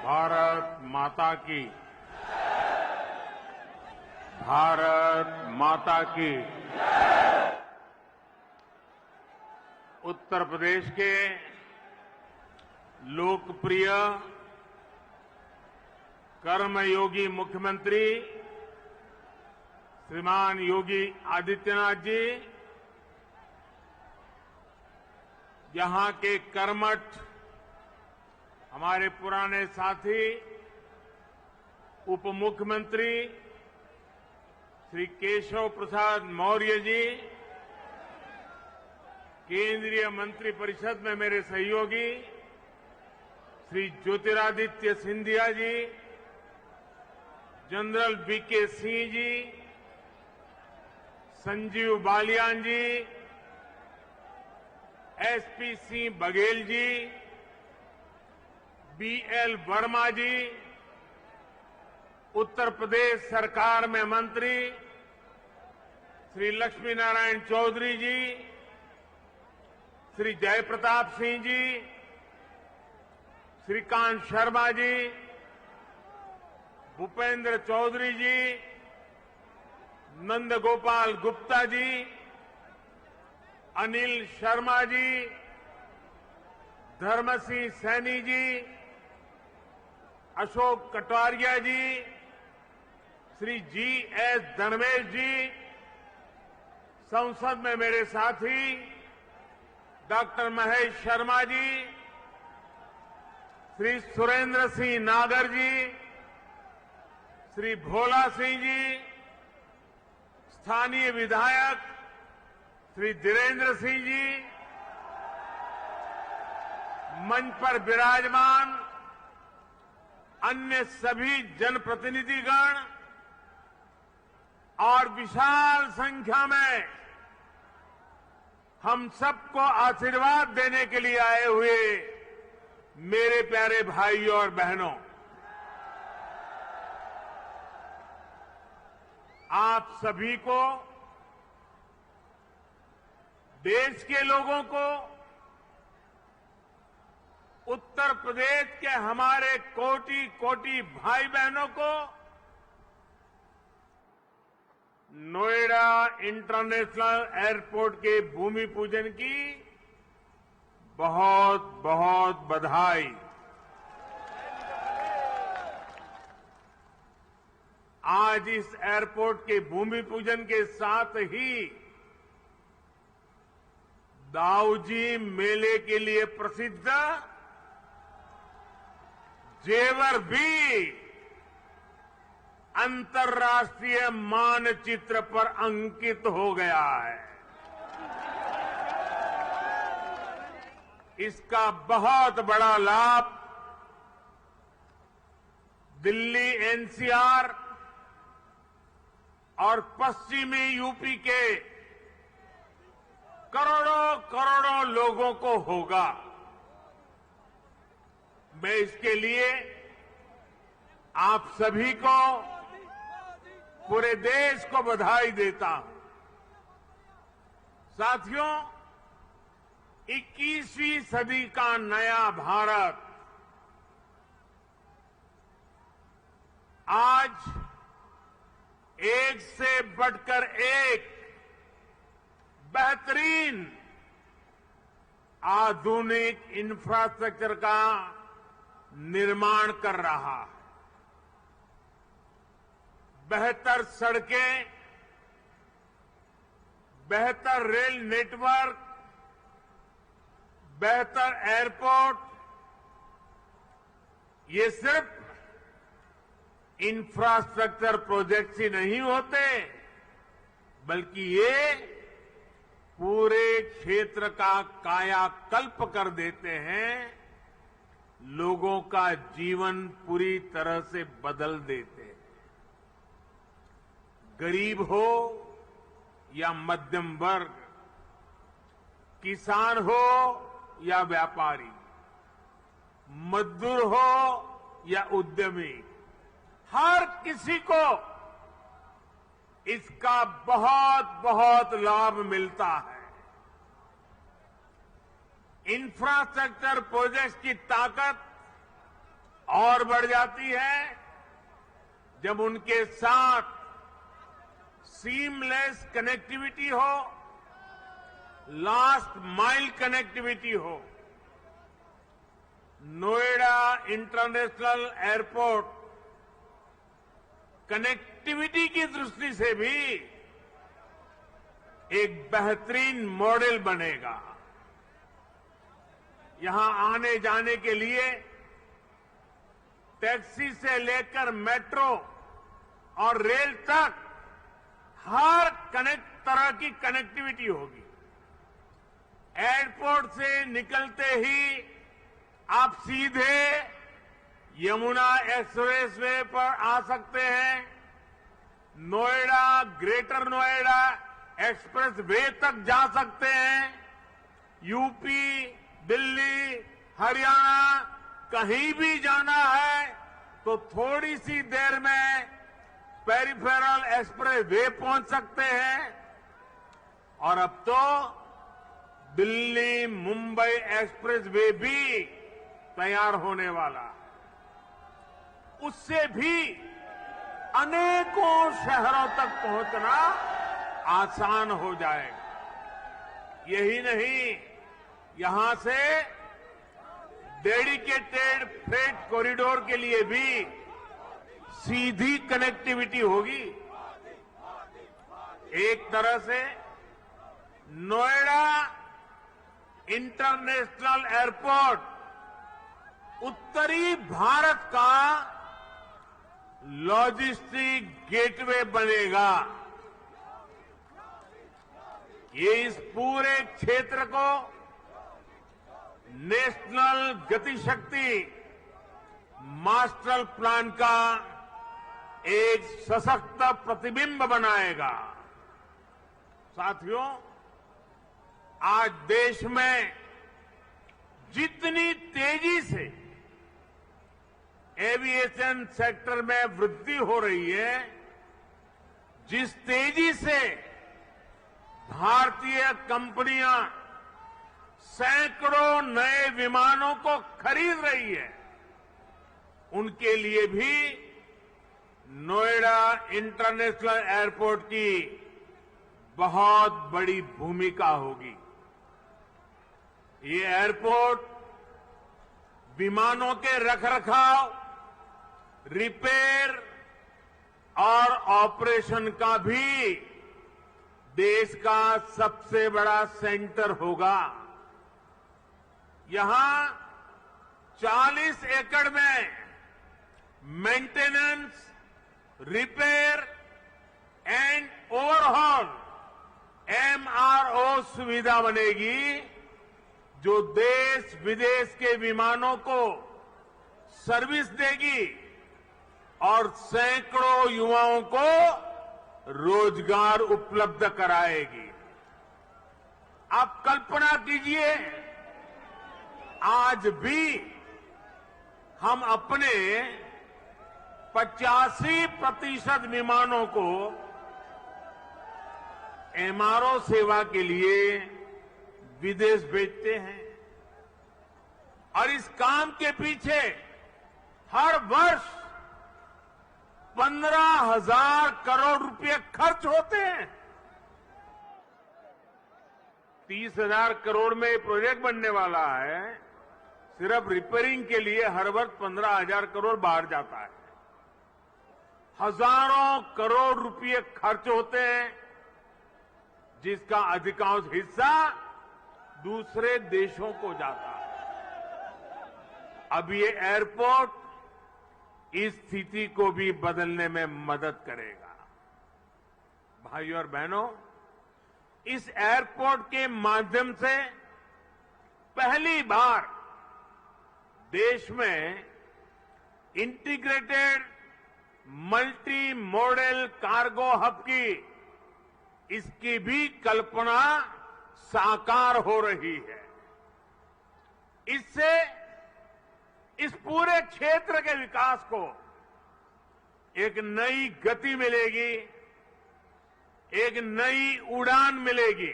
भारत माता की। भारत माता की। उत्तर प्रदेश के लोकप्रिय कर्मयोगी मुख्यमंत्री श्रीमान योगी आदित्यनाथ जी, यहां के कर्मठ हमारे पुराने साथी उप मुख्यमंत्री श्री केशव प्रसाद मौर्य जी, केंद्रीय मंत्रिपरिषद में मेरे सहयोगी श्री ज्योतिरादित्य सिंधिया जी, जनरल वीके सिंह जी, संजीव बालियान जी, एसपी सिंह बघेल जी, बीएल वर्मा जी, उत्तर प्रदेश सरकार में मंत्री श्री लक्ष्मी नारायण चौधरी जी, श्री जयप्रताप सिंह जी, श्रीकांत शर्मा जी, भूपेंद्र चौधरी जी, नंदगोपाल गुप्ता जी, अनिल शर्मा जी, धर्मसिंह सैनी जी, अशोक कटारिया जी, श्री जी.एस. धर्मेश जी, संसद में मेरे साथी डॉक्टर महेश शर्मा जी, श्री सुरेंद्र सिंह नागर जी, श्री भोला सिंह जी, स्थानीय विधायक श्री धीरेन्द्र सिंह जी, मंच पर विराजमान अन्य सभी जनप्रतिनिधिगण और विशाल संख्या में हम सबको आशीर्वाद देने के लिए आए हुए मेरे प्यारे भाइयों और बहनों, आप सभी को, देश के लोगों को, उत्तर प्रदेश के हमारे कोटि कोटि भाई बहनों को नोएडा इंटरनेशनल एयरपोर्ट के भूमि पूजन की बहुत बहुत बधाई। आज इस एयरपोर्ट के भूमि पूजन के साथ ही दाऊजी मेले के लिए प्रसिद्ध जेवर भी अंतर्राष्ट्रीय मानचित्र पर अंकित हो गया है। इसका बहुत बड़ा लाभ दिल्ली एनसीआर और पश्चिमी यूपी के करोड़ों करोड़ों लोगों को होगा। मैं इसके लिए आप सभी को, पूरे देश को बधाई देता हूं। साथियों, 21वीं सदी का नया भारत आज एक से बढ़कर एक बेहतरीन आधुनिक इंफ्रास्ट्रक्चर का निर्माण कर रहा है। बेहतर सड़कें, बेहतर रेल नेटवर्क, बेहतर एयरपोर्ट, ये सिर्फ इंफ्रास्ट्रक्चर प्रोजेक्ट्स ही नहीं होते, बल्कि ये पूरे क्षेत्र का कायाकल्प कर देते हैं, लोगों का जीवन पूरी तरह से बदल देते हैं। गरीब हो या मध्यम वर्ग, किसान हो या व्यापारी, मजदूर हो या उद्यमी, हर किसी को इसका बहुत बहुत लाभ मिलता है। इंफ्रास्ट्रक्चर प्रोजेक्ट्स की ताकत और बढ़ जाती है जब उनके साथ सीमलेस कनेक्टिविटी हो, लास्ट माइल कनेक्टिविटी हो। नोएडा इंटरनेशनल एयरपोर्ट कनेक्टिविटी की दृष्टि से भी एक बेहतरीन मॉडल बनेगा। यहां आने जाने के लिए टैक्सी से लेकर मेट्रो और रेल तक हर तरह की कनेक्टिविटी होगी। एयरपोर्ट से निकलते ही आप सीधे यमुना एक्सप्रेस वे पर आ सकते हैं। Noida, greater Noida express way तक जा सकते हैं। यूपी, दिल्ली, हरियाणा कहीं भी जाना है तो थोड़ी सी देर में पेरिफेरल एक्सप्रेस वे पहुंच सकते हैं। और अब तो दिल्ली मुंबई एक्सप्रेस वे भी तैयार होने वाला है। उससे भी अनेकों शहरों तक पहुंचना आसान हो जाएगा। यही नहीं, यहां से डेडिकेटेड फ्रेट कॉरिडोर के लिए भी सीधी कनेक्टिविटी होगी। एक तरह से नोएडा इंटरनेशनल एयरपोर्ट उत्तरी भारत का लॉजिस्टिक गेटवे बनेगा। ये इस पूरे क्षेत्र को नेशनल गतिशक्ति मास्टर प्लान का एक सशक्त प्रतिबिंब बनाएगा। साथियों, आज देश में जितनी तेजी से एविएशन सेक्टर में वृद्धि हो रही है, जिस तेजी से भारतीय कंपनियां सैकड़ों नए विमानों को खरीद रही है, उनके लिए भी नोएडा इंटरनेशनल एयरपोर्ट की बहुत बड़ी भूमिका होगी। ये एयरपोर्ट विमानों के रखरखाव, रिपेयर और ऑपरेशन का भी देश का सबसे बड़ा सेंटर होगा। यहां 40 एकड़ में maintenance, repair and overhaul MRO सुविधा बनेगी, जो देश विदेश के विमानों को सर्विस देगी और सैकड़ों युवाओं को रोजगार उपलब्ध कराएगी। आप कल्पना कीजिए, आज भी हम अपने 85% विमानों को MRO सेवा के लिए विदेश भेजते हैं और इस काम के पीछे हर वर्ष 15,000 करोड़ रुपए खर्च होते हैं। 30,000 करोड़ में प्रोजेक्ट बनने वाला है। सिर्फ रिपेयरिंग के लिए हर वर्ष 15,000 करोड़ बाहर जाता है। हजारों करोड़ रुपए खर्च होते हैं, जिसका अधिकांश हिस्सा दूसरे देशों को जाता है। अब ये एयरपोर्ट इस स्थिति को भी बदलने में मदद करेगा। भाइयों और बहनों, इस एयरपोर्ट के माध्यम से पहली बार देश में integrated multi modal cargo hub की इसकी भी कल्पना साकार हो रही है। इससे इस पूरे क्षेत्र के विकास को एक नई गति मिलेगी, एक नई उड़ान मिलेगी।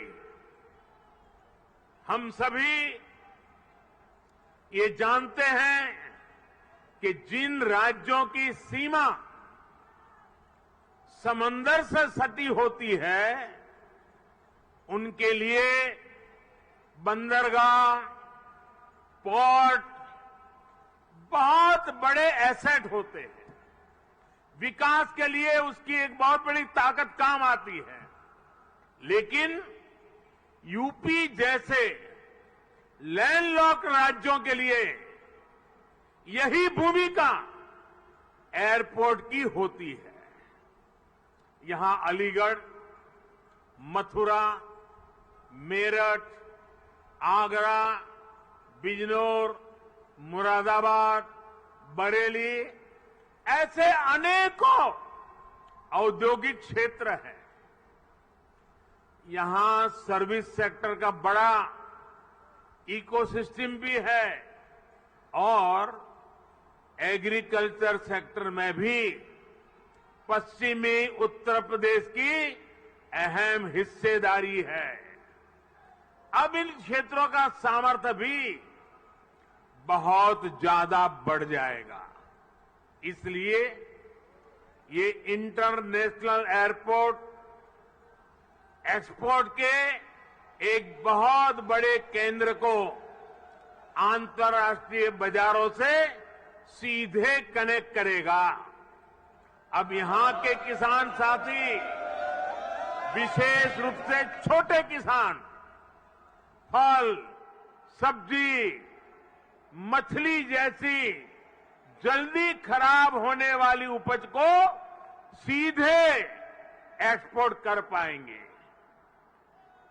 हम सभी ये जानते हैं कि जिन राज्यों की सीमा समंदर से सटी होती है उनके लिए बंदरगाह, पोर्ट बहुत बड़े एसेट होते हैं। विकास के लिए उसकी एक बहुत बड़ी ताकत काम आती है। लेकिन यूपी जैसे लैंडलॉक राज्यों के लिए यही भूमिका एयरपोर्ट की होती है। यहां अलीगढ़, मथुरा, मेरठ, आगरा, बिजनौर, मुरादाबाद, बरेली ऐसे अनेकों औद्योगिक क्षेत्र हैं। यहां सर्विस सेक्टर का बड़ा इकोसिस्टम भी है और एग्रीकल्चर सेक्टर में भी पश्चिमी उत्तर प्रदेश की अहम हिस्सेदारी है। अब इन क्षेत्रों का सामर्थ्य भी बहुत ज्यादा बढ़ जाएगा। इसलिए ये इंटरनेशनल एयरपोर्ट एक्सपोर्ट के एक बहुत बड़े केंद्र को अंतर्राष्ट्रीय बाजारों से सीधे कनेक्ट करेगा। अब यहां के किसान साथी, विशेष रूप से छोटे किसान, फल, सब्जी, मछली जैसी जल्दी खराब होने वाली उपज को सीधे एक्सपोर्ट कर पाएंगे।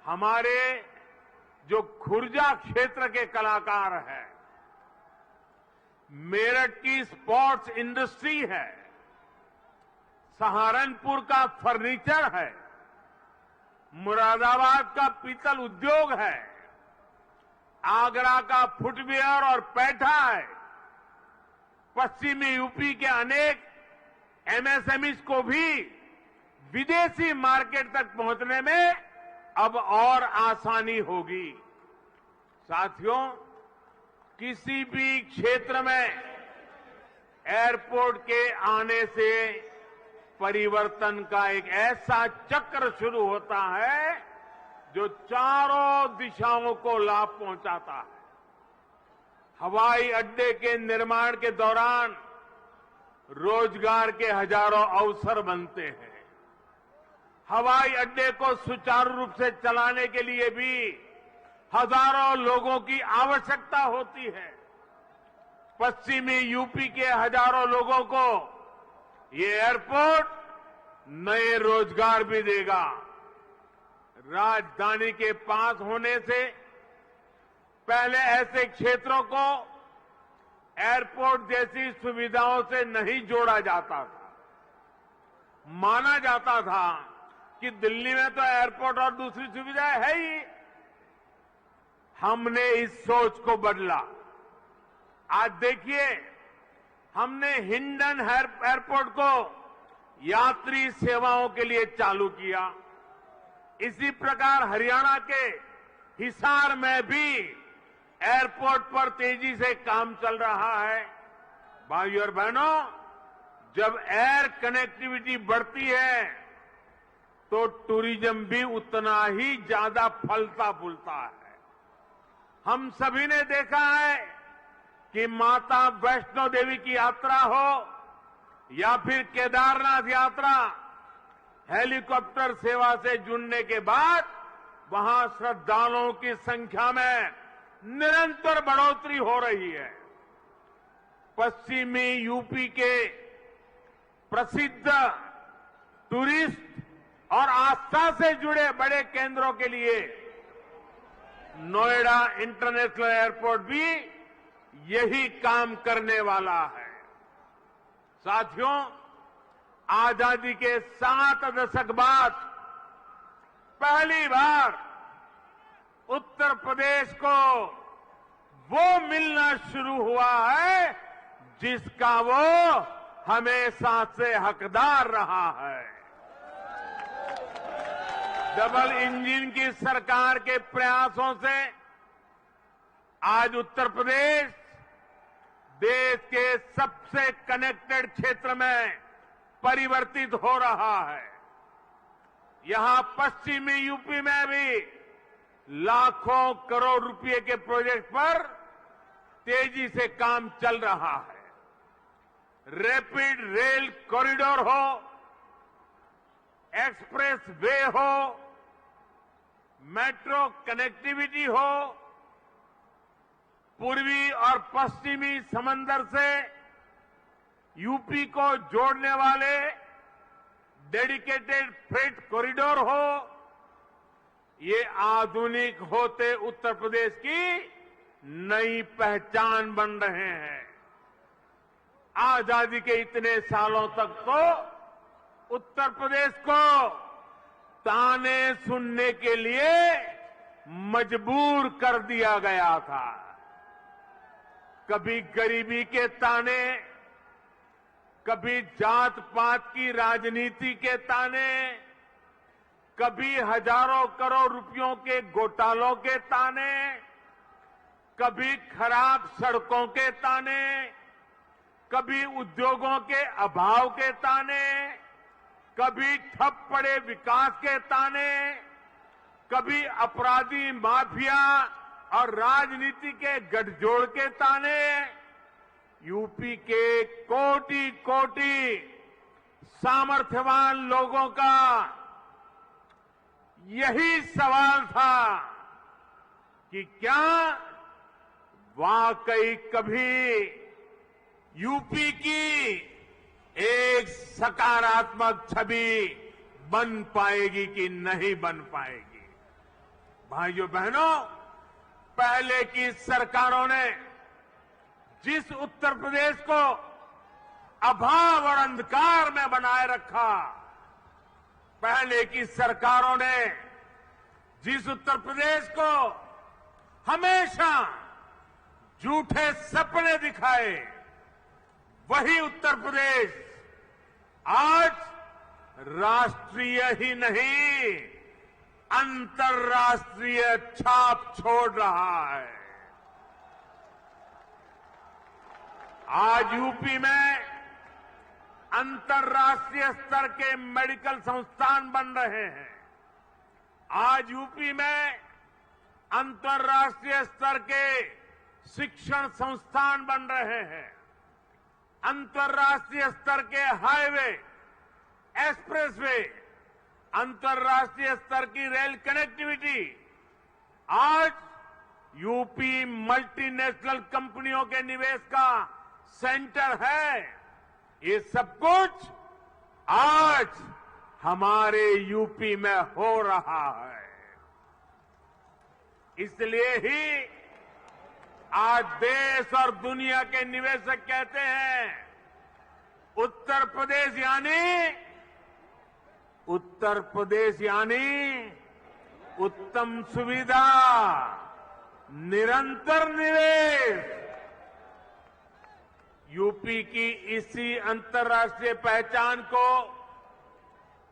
हमारे जो खुर्जा क्षेत्र के कलाकार हैं, मेरठ की स्पोर्ट्स इंडस्ट्री है, सहारनपुर का फर्नीचर है, मुरादाबाद का पीतल उद्योग है, आगरा का फुटवियर और पैठा है, पश्चिमी यूपी के अनेक एमएसएमईज को भी विदेशी मार्केट तक पहुंचने में अब और आसानी होगी। साथियों, किसी भी क्षेत्र में एयरपोर्ट के आने से परिवर्तन का एक ऐसा चक्र शुरू होता है जो चारों दिशाओं को लाभ पहुंचाता है। हवाई अड्डे के निर्माण के दौरान रोजगार के हजारों अवसर बनते हैं। हवाई अड्डे को सुचारू रूप से चलाने के लिए भी हजारों लोगों की आवश्यकता होती है। पश्चिमी यूपी के हजारों लोगों को ये एयरपोर्ट नए रोजगार भी देगा। राजधानी के पास होने से पहले ऐसे क्षेत्रों को एयरपोर्ट जैसी सुविधाओं से नहीं जोड़ा जाता था। माना जाता था कि दिल्ली में तो एयरपोर्ट और दूसरी सुविधाएं है ही। हमने इस सोच को बदला। आज देखिए, हमने हिंडन एयरपोर्ट को यात्री सेवाओं के लिए चालू किया। इसी प्रकार हरियाणा के हिसार में भी एयरपोर्ट पर तेजी से काम चल रहा है। भाइयों और बहनों, जब एयर कनेक्टिविटी बढ़ती है तो टूरिज्म भी उतना ही ज्यादा फलता फूलता है। हम सभी ने देखा है कि माता वैष्णो देवी की यात्रा हो या फिर केदारनाथ यात्रा, हेलीकॉप्टर सेवा से जुड़ने के बाद वहां श्रद्धालुओं की संख्या में निरंतर बढ़ोतरी हो रही है। पश्चिमी यूपी के प्रसिद्ध टूरिस्ट और आस्था से जुड़े बड़े केंद्रों के लिए नोएडा इंटरनेशनल एयरपोर्ट भी यही काम करने वाला है। साथियों, आजादी के 7 दशक बाद पहली बार उत्तर प्रदेश को वो मिलना शुरू हुआ है जिसका वो हमेशा से हकदार रहा है। डबल इंजन की सरकार के प्रयासों से आज उत्तर प्रदेश देश के सबसे कनेक्टेड क्षेत्र में परिवर्तित हो रहा है। यहां पश्चिमी यूपी में भी लाखों करोड़ रुपए के प्रोजेक्ट पर तेजी से काम चल रहा है। रैपिड रेल कॉरिडोर हो, एक्सप्रेस वे हो, मेट्रो कनेक्टिविटी हो, पूर्वी और पश्चिमी समंदर से यूपी को जोड़ने वाले डेडिकेटेड फ्रेट कॉरिडोर हो, ये आधुनिक होते उत्तर प्रदेश की नई पहचान बन रहे हैं। आजादी के इतने सालों तक तो उत्तर प्रदेश को ताने सुनने के लिए मजबूर कर दिया गया था। कभी गरीबी के ताने, कभी जात पात की राजनीति के ताने, कभी हजारों करोड़ रुपयों के घोटालों के ताने, कभी खराब सड़कों के ताने, कभी उद्योगों के अभाव के ताने, कभी ठप पड़े विकास के ताने, कभी अपराधी माफिया और राजनीति के गठजोड़ के ताने। यूपी के कोटि कोटि सामर्थ्यवान लोगों का यही सवाल था कि क्या वाकई कभी यूपी की एक सकारात्मक छवि बन पाएगी कि नहीं बन पाएगी। भाइयों बहनों, पहले की सरकारों ने जिस उत्तर प्रदेश को अभाव और अंधकार में बनाए रखा, पहले की सरकारों ने जिस उत्तर प्रदेश को हमेशा झूठे सपने दिखाए, वही उत्तर प्रदेश आज राष्ट्रीय ही नहीं अंतर्राष्ट्रीय छाप छोड़ रहा है। आज यूपी में अंतर्राष्ट्रीय स्तर के मेडिकल संस्थान बन रहे हैं। आज यूपी में अंतर्राष्ट्रीय स्तर के शिक्षण संस्थान बन रहे हैं। अंतर्राष्ट्रीय स्तर के हाईवे, एक्सप्रेसवे, अंतर्राष्ट्रीय स्तर की रेल कनेक्टिविटी। आज यूपी मल्टीनेशनल कंपनियों के निवेश का सेंटर है। ये सब कुछ आज हमारे यूपी में हो रहा है। इसलिए ही आज देश और दुनिया के निवेशक कहते हैं, उत्तर प्रदेश यानी उत्तम सुविधा, निरंतर निवेश। यूपी की इसी अंतर्राष्ट्रीय पहचान को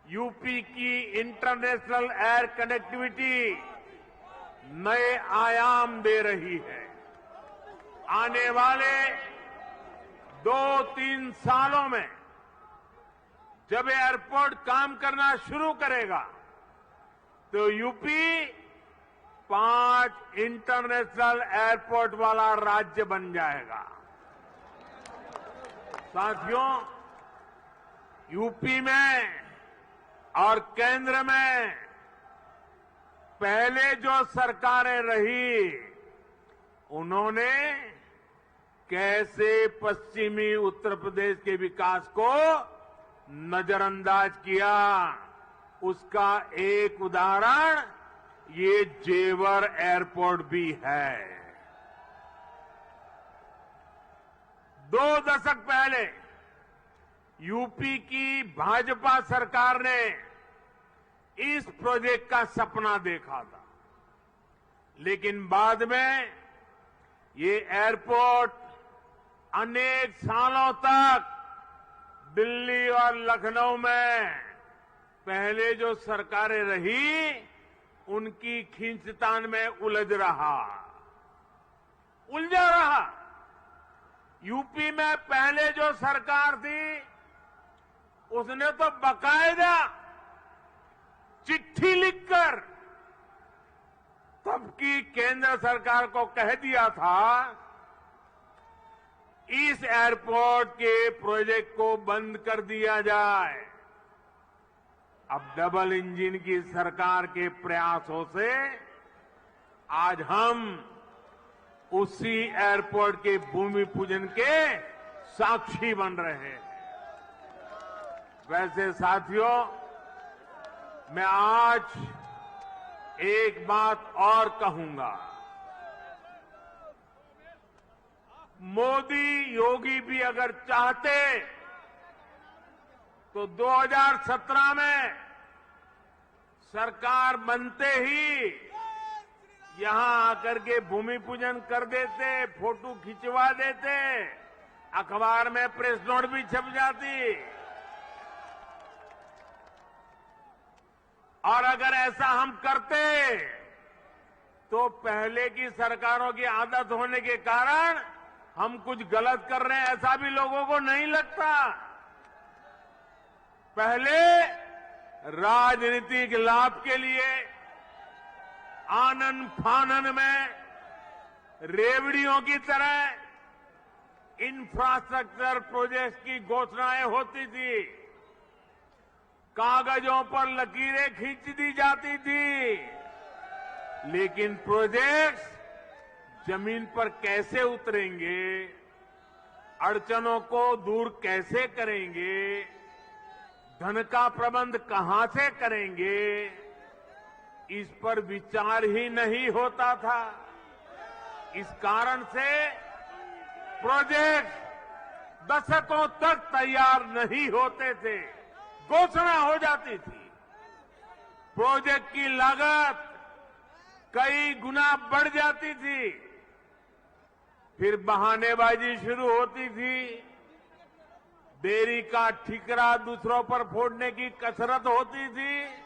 यूपी की इंटरनेशनल एयर कनेक्टिविटी नए आयाम दे रही है। आने वाले 2-3 सालों में जब एयरपोर्ट काम करना शुरू करेगा तो यूपी 5 इंटरनेशनल एयरपोर्ट वाला राज्य बन जाएगा। साथियों, यूपी में और केंद्र में पहले जो सरकारें रही, उन्होंने कैसे पश्चिमी उत्तर प्रदेश के विकास को नजरअंदाज किया, उसका एक उदाहरण ये जेवर एयरपोर्ट भी है। 2 दशक पहले यूपी की भाजपा सरकार ने इस प्रोजेक्ट का सपना देखा था, लेकिन बाद में ये एयरपोर्ट अनेक सालों तक दिल्ली और लखनऊ में पहले जो सरकारें रही, उनकी खींचतान में उलझा रहा। यूपी में पहले जो सरकार थी उसने तो बकायदा चिट्ठी लिखकर तब की केंद्र सरकार को कह दिया था इस एयरपोर्ट के प्रोजेक्ट को बंद कर दिया जाए। अब डबल इंजन की सरकार के प्रयासों से आज हम उसी एयरपोर्ट के भूमि पूजन के साक्षी बन रहे हैं। वैसे साथियों, मैं आज एक बात और कहूंगा। मोदी योगी भी अगर चाहते तो 2017 में सरकार बनते ही यहां आकर के भूमि पूजन कर देते, फोटो खिंचवा देते, अखबार में प्रेस नोट भी छप जाती। और अगर ऐसा हम करते तो पहले की सरकारों की आदत होने के कारण हम कुछ गलत कर रहे हैं ऐसा भी लोगों को नहीं लगता। पहले राजनीतिक लाभ के लिए आनन फानन में रेवड़ियों की तरह इंफ्रास्ट्रक्चर प्रोजेक्ट की घोषणाएं होती थी, कागजों पर लकीरें खींच दी जाती थी, लेकिन प्रोजेक्ट्स जमीन पर कैसे उतरेंगे, अड़चनों को दूर कैसे करेंगे, धन का प्रबंध कहां से करेंगे, इस पर विचार ही नहीं होता था। इस कारण से प्रोजेक्ट दशकों तक तैयार नहीं होते थे, घोषणा हो जाती थी। प्रोजेक्ट की लागत कई गुना बढ़ जाती थी, फिर बहानेबाजी शुरू होती थी, देरी का ठिकरा दूसरों पर फोड़ने की कसरत होती थी।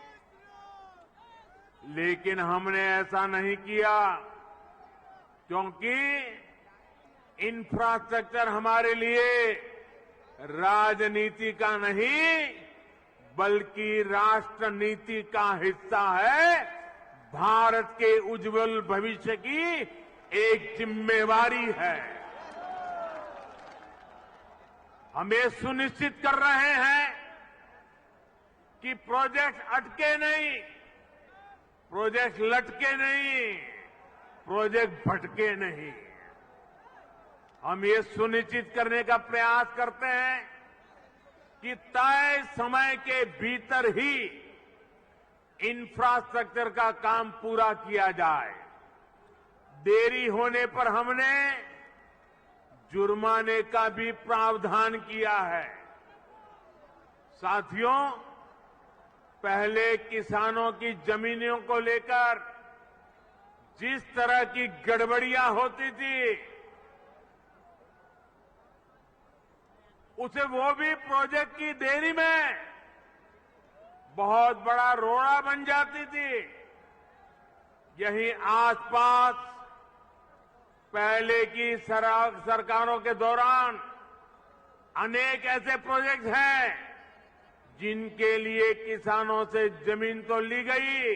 लेकिन हमने ऐसा नहीं किया, क्योंकि इंफ्रास्ट्रक्चर हमारे लिए राजनीति का नहीं बल्कि राष्ट्र नीति का हिस्सा है। भारत के उज्जवल भविष्य की एक जिम्मेवारी है। हम ये सुनिश्चित कर रहे हैं कि प्रोजेक्ट अटके नहीं, प्रोजेक्ट लटके नहीं, प्रोजेक्ट भटके नहीं। हम ये सुनिश्चित करने का प्रयास करते हैं कि तय समय के भीतर ही इंफ्रास्ट्रक्चर का काम पूरा किया जाए। देरी होने पर हमने जुर्माने का भी प्रावधान किया है। साथियों, पहले किसानों की जमीनों को लेकर जिस तरह की गड़बड़ियां होती थी, उसे वो भी प्रोजेक्ट की देरी में बहुत बड़ा रोड़ा बन जाती थी। यही आसपास पहले की सरकारों के दौरान अनेक ऐसे प्रोजेक्ट हैं जिनके लिए किसानों से जमीन तो ली गई,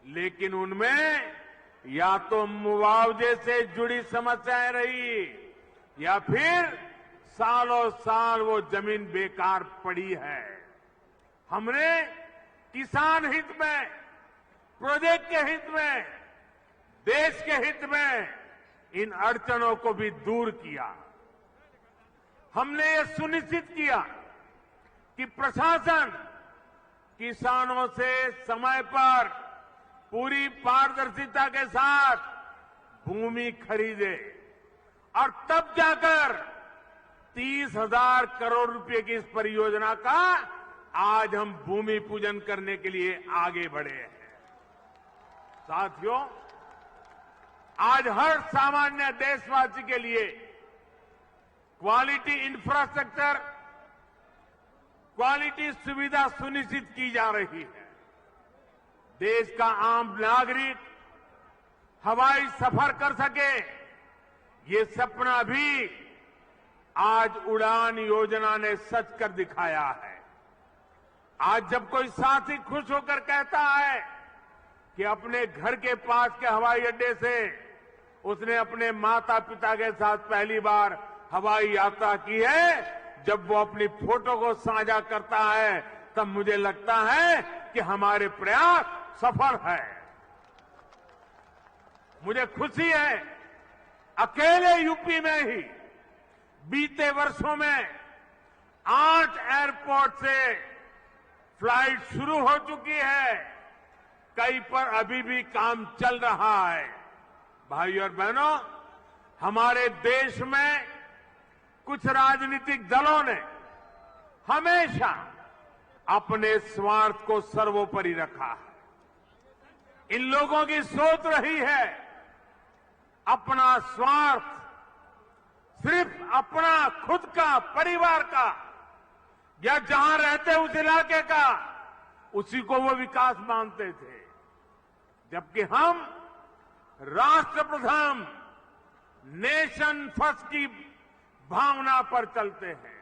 लेकिन उनमें या तो मुआवजे से जुड़ी समस्याएं रही या फिर सालों साल वो जमीन बेकार पड़ी है। हमने किसान हित में, प्रोजेक्ट के हित में, देश के हित में इन अड़चनों को भी दूर किया। हमने ये सुनिश्चित किया कि प्रशासन किसानों से समय पर पूरी पारदर्शिता के साथ भूमि खरीदे और तब जाकर 30,000 करोड़ रुपए की इस परियोजना का आज हम भूमि पूजन करने के लिए आगे बढ़े हैं। साथियों, आज हर सामान्य देशवासी के लिए क्वालिटी इंफ्रास्ट्रक्चर, क्वालिटी सुविधा सुनिश्चित की जा रही है। देश का आम नागरिक हवाई सफर कर सके, ये सपना भी आज उड़ान योजना ने सच कर दिखाया है। आज जब कोई साथी खुश होकर कहता है कि अपने घर के पास के हवाई अड्डे से उसने अपने माता पिता के साथ पहली बार हवाई यात्रा की है, जब वो अपनी फोटो को साझा करता है तब मुझे लगता है कि हमारे प्रयास सफल है। मुझे खुशी है, अकेले यूपी में ही बीते वर्षों में 8 एयरपोर्ट से फ्लाइट शुरू हो चुकी है, कई पर अभी भी काम चल रहा है। भाइयों और बहनों, हमारे देश में कुछ राजनीतिक दलों ने हमेशा अपने स्वार्थ को सर्वोपरि रखा है। इन लोगों की सोच रही है अपना स्वार्थ, सिर्फ अपना खुद का, परिवार का, या जहां रहते उस इलाके का, उसी को वो विकास मानते थे। जबकि हम राष्ट्रप्रथम, नेशन फर्स्ट की भावना पर चलते हैं।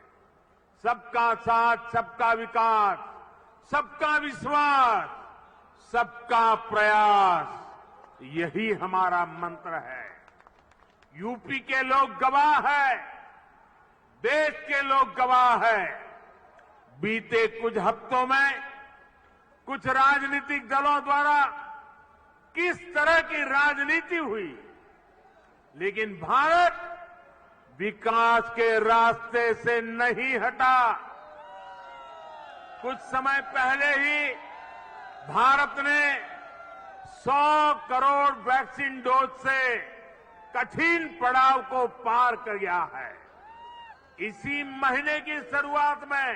सबका साथ, सबका विकास, सबका विश्वास, सबका प्रयास, यही हमारा मंत्र है। यूपी के लोग गवाह है, देश के लोग गवाह है। बीते कुछ हफ्तों में कुछ राजनीतिक दलों द्वारा किस तरह की राजनीति हुई, लेकिन भारत विकास के रास्ते से नहीं हटा। कुछ समय पहले ही भारत ने 100 करोड़ वैक्सीन डोज से कठिन पड़ाव को पार कर गया है। इसी महीने की शुरुआत में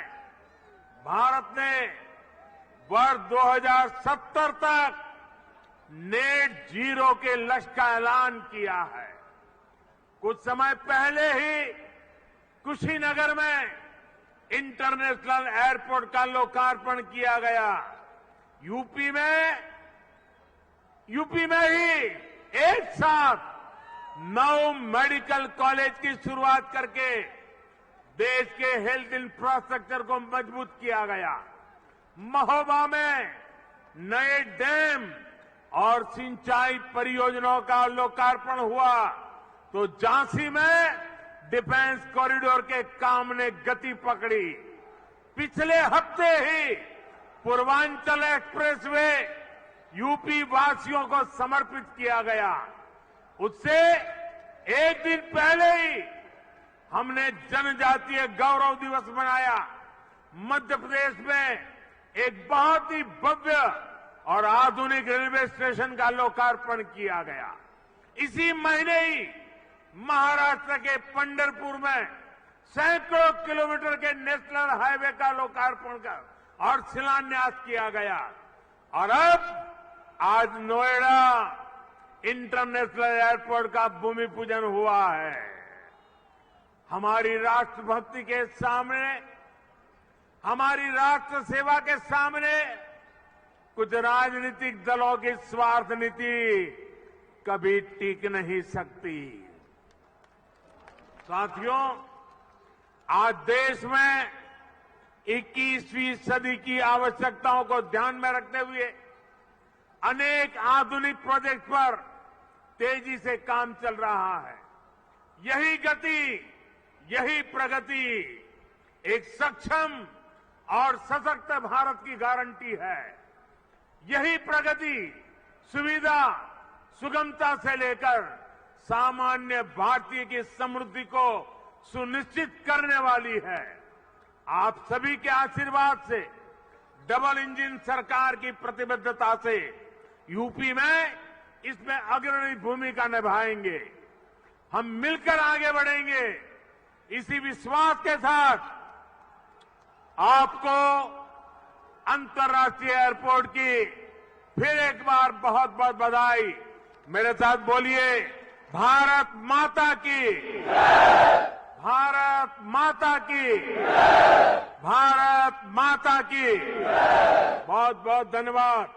भारत ने वर्ष 2070 तक नेट जीरो के लक्ष्य का ऐलान किया है। कुछ समय पहले ही कुशीनगर में इंटरनेशनल एयरपोर्ट का लोकार्पण किया गया। यूपी में ही एक साथ 9 मेडिकल कॉलेज की शुरुआत करके देश के हेल्थ इंफ्रास्ट्रक्चर को मजबूत किया गया। महोबा में नए डैम और सिंचाई परियोजनाओं का लोकार्पण हुआ, तो झांसी में डिफेंस कॉरिडोर के काम ने गति पकड़ी। पिछले हफ्ते ही पूर्वांचल एक्सप्रेसवे यूपी वासियों को समर्पित किया गया। उससे एक दिन पहले ही हमने जनजातीय गौरव दिवस मनाया। मध्य प्रदेश में एक बहुत ही भव्य और आधुनिक रेलवे स्टेशन का लोकार्पण किया गया। इसी महीने ही महाराष्ट्र के पंढरपुर में सैकड़ों किलोमीटर के नेशनल हाईवे का लोकार्पण कर और शिलान्यास किया गया। और अब आज नोएडा इंटरनेशनल एयरपोर्ट का भूमि पूजन हुआ है। हमारी राष्ट्रभक्ति के सामने, हमारी राष्ट्र सेवा के सामने कुछ राजनीतिक दलों की स्वार्थ नीति कभी टिक नहीं सकती। साथियों, आज देश में 21वीं सदी की आवश्यकताओं को ध्यान में रखते हुए अनेक आधुनिक प्रोजेक्ट पर तेजी से काम चल रहा है। यही गति, यही प्रगति एक सक्षम और सशक्त भारत की गारंटी है। यही प्रगति सुविधा, सुगमता से लेकर सामान्य भारतीय की समृद्धि को सुनिश्चित करने वाली है। आप सभी के आशीर्वाद से, डबल इंजन सरकार की प्रतिबद्धता से यूपी में इसमें अग्रणी भूमिका निभाएंगे। हम मिलकर आगे बढ़ेंगे। इसी विश्वास के साथ आपको अंतर्राष्ट्रीय एयरपोर्ट की फिर एक बार बहुत बहुत बधाई। मेरे साथ बोलिए, भारत माता की, भारत माता की, भारत माता की। बहुत बहुत धन्यवाद।